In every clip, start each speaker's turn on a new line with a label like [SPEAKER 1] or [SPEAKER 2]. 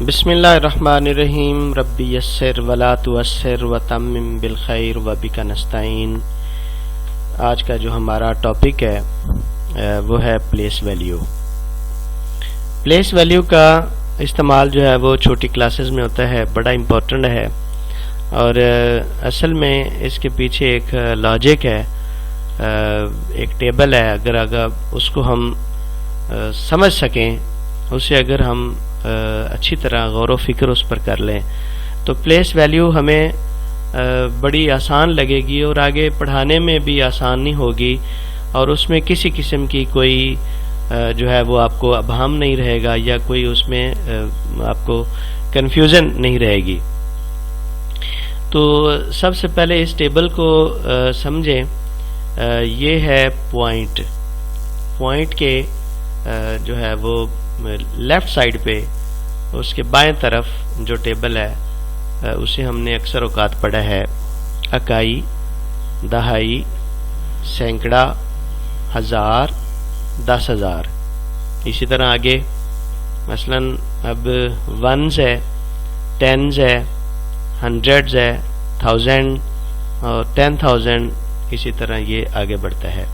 [SPEAKER 1] बिस्मिल्लाहिर्रहमानिर्रहीम रब्बी यस्सिर वला तुअस्सिर व तम्मिम बिल खैर व बिका नस्ताइन। आज का जो हमारा टॉपिक है वो है प्लेस वैल्यू। प्लेस वैल्यू का इस्तेमाल जो है वो छोटी क्लासेस में होता है, बड़ा इम्पोर्टेंट है और असल में इसके पीछे एक लॉजिक है, एक टेबल है। अगर उसको हम समझ सकें, उसे अगर हम अच्छी तरह गौर व फिक्र उस पर कर लें तो प्लेस वैल्यू हमें बड़ी आसान लगेगी और आगे पढ़ाने में भी आसानी होगी और उसमें किसी किस्म की कोई जो है वो आपको अभाम नहीं रहेगा या कोई उसमें आपको कन्फ्यूज़न नहीं रहेगी। तो सबसे पहले इस टेबल को समझें। ये है पॉइंट के जो है वो लेफ्ट साइड पे उसके बाएं तरफ जो टेबल है उसे हमने अक्सर औकात पढ़ा है इकाई, दहाई, सैकड़ा, हजार, 10,000। इसी तरह आगे मसलन अब वन्स है, टेन्स है, हंड्रेड्स है, 1000 और 10,000। इसी तरह ये आगे बढ़ता है।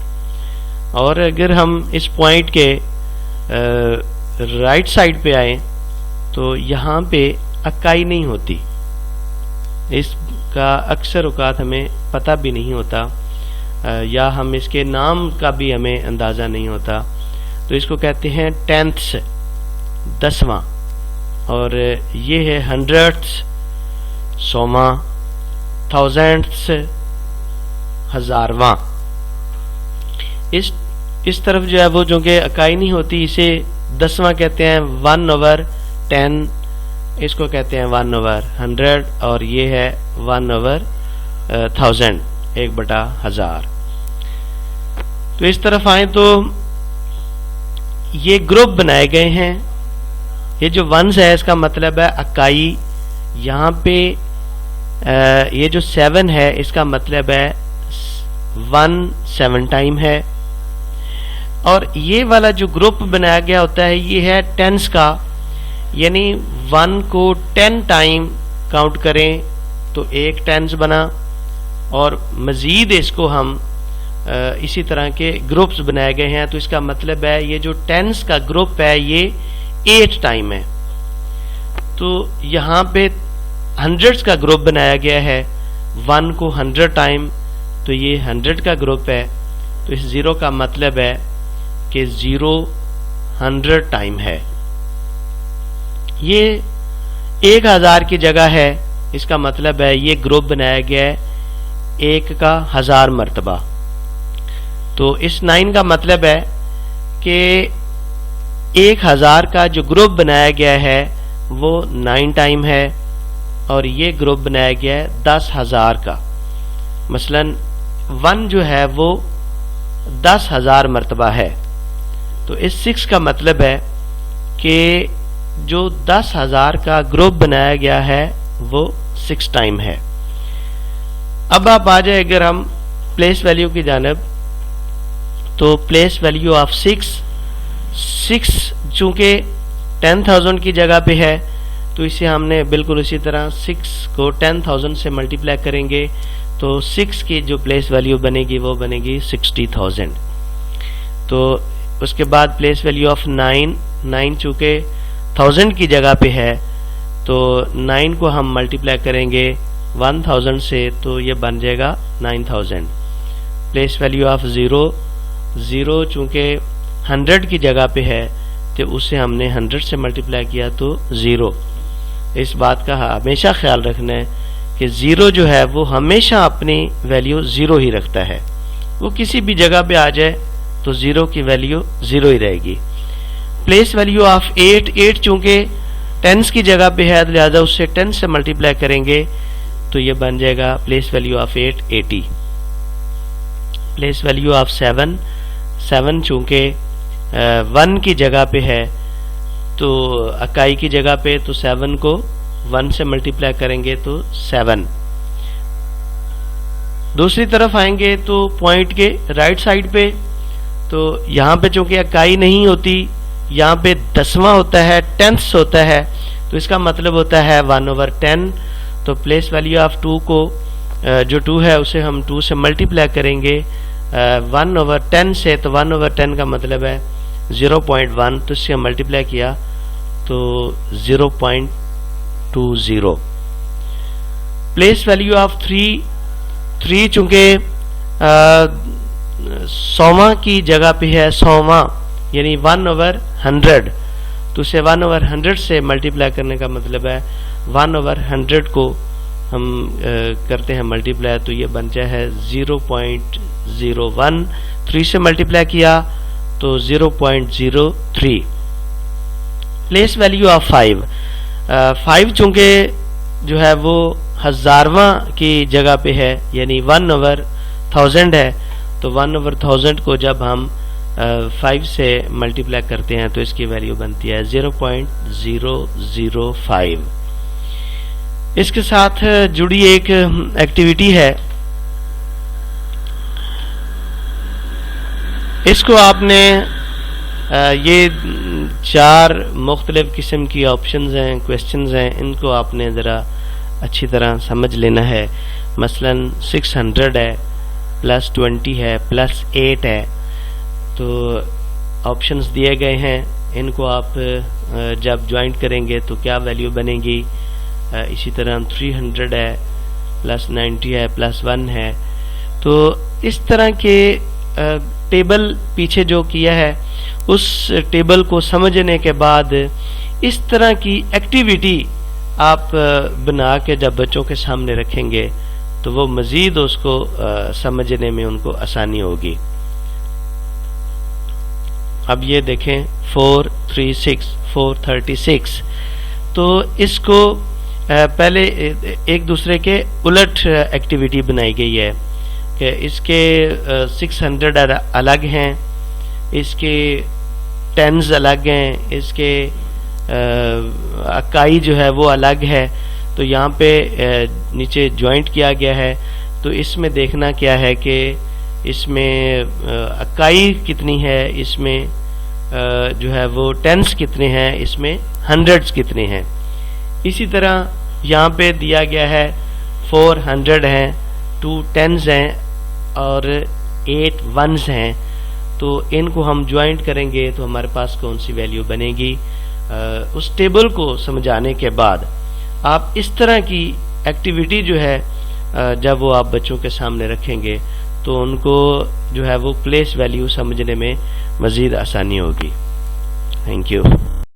[SPEAKER 1] और अगर हम इस पॉइंट के राइट साइड पे आए तो यहाँ पे इकाई नहीं होती। इसका अक्सर औकात हमें पता भी नहीं होता या हम इसके नाम का भी हमें अंदाज़ा नहीं होता। तो इसको कहते हैं टेंथ्स, 10वां, और ये है हंड्रेड्स, 100वां, थाउजेंड्स, 1000वां। इस तरफ जो है वो जो कि इकाई नहीं होती, इसे 10वां कहते हैं 1/10, इसको कहते हैं 1/100 और ये है 1/1000, 1/1000। तो इस तरफ आए तो ये ग्रुप बनाए गए हैं। ये जो वंस है इसका मतलब है इकाई। यहाँ पे ये जो 7 है इसका मतलब है 1 7 टाइम है। और ये वाला जो ग्रुप बनाया गया होता है ये है टेंस का, यानी 1 को 10 टाइम काउंट करें तो एक टेंस बना और मज़ीद इसको हम इसी तरह के ग्रुप्स बनाए गए हैं। तो इसका मतलब है ये जो टेंस का ग्रुप है ये 8 टाइम है। तो यहाँ पे हंड्रेड्स का ग्रुप बनाया गया है 1 को 100 टाइम, तो ये 100 का ग्रुप है। तो इस 0 का मतलब है कि 0 100 टाइम है। ये 1000 की जगह है, इसका मतलब है ये ग्रुप बनाया गया है 1 का 1000 मरतबा। तो इस 9 का मतलब है कि 1000 का जो ग्रुप बनाया गया है वो 9 टाइम है और ये ग्रुप बनाया गया है 10,000 का। मसलन 1 जो है वो 10,000 मरतबा है। तो इस 6 का मतलब है कि जो 10,000 का ग्रुप बनाया गया है वो 6 टाइम है। अब आप आ जाए अगर हम प्लेस वैल्यू की जानिब, तो प्लेस वैल्यू ऑफ 6 चूंकि 10,000 की जगह पे है तो इसे हमने बिल्कुल इसी तरह 6 को 10,000 से मल्टीप्लाई करेंगे तो 6 की जो प्लेस वैल्यू बनेगी वो बनेगी 60,000। तो उसके बाद प्लेस वैल्यू ऑफ 9 चूँकि 1000 की जगह पे है तो 9 को हम मल्टीप्लाई करेंगे 1000 से तो ये बन जाएगा 9000। प्लेस वैल्यू ऑफ 0 चूँकि 100 की जगह पे है तो उसे हमने 100 से मल्टीप्लाई किया तो 0। इस बात का हमेशा ख्याल रखना है कि 0 जो है वो हमेशा अपनी वैल्यू 0 ही रखता है। वो किसी भी जगह पे आ जाए तो 0 की वैल्यू 0 ही रहेगी। प्लेस वैल्यू ऑफ 8 चूंकि 10 की जगह पे है लिहाजा उससे 10 से मल्टीप्लाई करेंगे तो ये बन जाएगा place value of 8 80। Place value of 7 चूंकि 1 की जगह पे है तो इकाई की जगह पे, तो 7 को 1 से मल्टीप्लाई करेंगे तो 7। दूसरी तरफ आएंगे तो पॉइंट के राइट साइड पे, तो यहाँ पे चूंकि इकाई नहीं होती, यहाँ पे 10वां होता है, टेंथ्स होता है, तो इसका मतलब होता है 1/10। तो प्लेस वैल्यू ऑफ 2 को जो 2 है उसे हम 2 से मल्टीप्लाई करेंगे 1/10 से। तो 1/10 का मतलब है 0.1, तो इससे मल्टीप्लाई किया तो 0.20। प्लेस वैल्यू ऑफ 3 चूंकि 100वां की जगह पे है 100वां यानी 1/100, तो उसे 1/100 से मल्टीप्लाई करने का मतलब है 1/100 को हम करते हैं मल्टीप्लाई, तो ये बन जाए है 0.01। 3 से मल्टीप्लाई किया तो 0.03। प्लेस वैल्यू ऑफ 5 चूंकि जो है वो 1000वां की जगह पे है यानी 1/1000 है, तो 1/1000 को जब हम 5 से मल्टीप्लाई करते हैं तो इसकी वैल्यू बनती है 0.005। इसके साथ जुड़ी एक एक्टिविटी है, इसको आपने ये 4 मुख्तलिफ किस्म की ऑप्शंस हैं, क्वेश्चंस हैं, इनको आपने ज़रा अच्छी तरह समझ लेना है। मसलन 600 है, +20 है, +8 है, तो ऑप्शंस दिए गए हैं, इनको आप जब ज्वाइंट करेंगे तो क्या वैल्यू बनेगी। इसी तरह 300 है, +90 है, +1 है। तो इस तरह के टेबल पीछे जो किया है उस टेबल को समझने के बाद इस तरह की एक्टिविटी आप बना के जब बच्चों के सामने रखेंगे तो वो मज़ीद उसको समझने में उनको आसानी होगी। अब ये देखें 436, 436, तो इसको पहले एक दूसरे के उलट एक्टिविटी बनाई गई है कि इसके 600 अलग हैं, इसके टेंस अलग हैं, इसके इकाई जो है वो अलग है। तो यहाँ पे नीचे ज्वाइंट किया गया है, तो इसमें देखना क्या है कि इसमें इकाई कितनी है, इसमें जो है वो टेंस कितने हैं, इसमें हंड्रेड्स कितने हैं। इसी तरह यहाँ पे दिया गया है 400 हैं, 2 टेंस हैं और 8 वंस हैं, तो इनको हम ज्वाइंट करेंगे तो हमारे पास कौन सी वैल्यू बनेगी। उस टेबल को समझाने के बाद आप इस तरह की एक्टिविटी जो है जब वो आप बच्चों के सामने रखेंगे तो उनको जो है वो प्लेस वैल्यू समझने में मज़ीद आसानी होगी। Thank you.